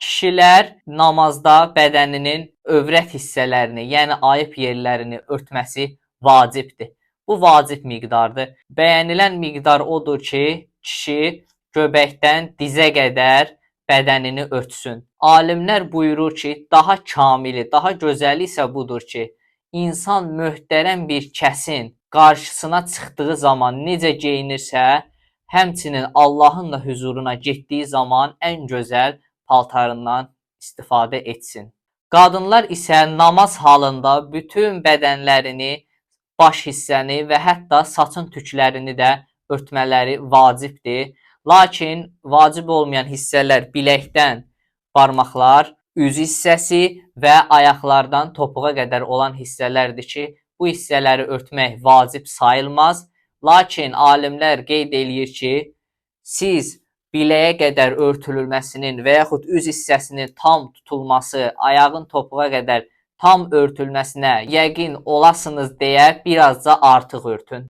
Kişilər namazda bədəninin övrət hissələrini, yəni ayıb yerlərini örtməsi vacibdir. Bu vacib miqdardır. Bəyənilən miqdar odur ki, kişi göbəkdən dizə qədər bədənini örtsün. Alimlər buyurur ki, daha kamili, daha gözəli isə budur ki, insan möhtərəm bir kəsin qarşısına çıxdığı zaman necə geyinirsə, həmçinin Allahın da huzuruna getdiyi zaman ən gözəl paltarından istifadə etsin. Qadınlar isə namaz halında bütün bədənlərini, baş hissəni və hətta saçın tüklərini də örtmələri vacibdir. Lakin vacib olmayan hissələr biləkdən barmaqlar, üz hissəsi və ayaqlardan topuğa qədər olan hissələrdir ki, bu hissələri örtmək vacib sayılmaz. Lakin alimlər qeyd eləyir ki, siz biləyə qədər örtülməsinin və yaxud üz hissəsinin tam tutulması, ayağın topuğa qədər tam örtülməsinə yəqin olasınız deyə birazca artıq örtün.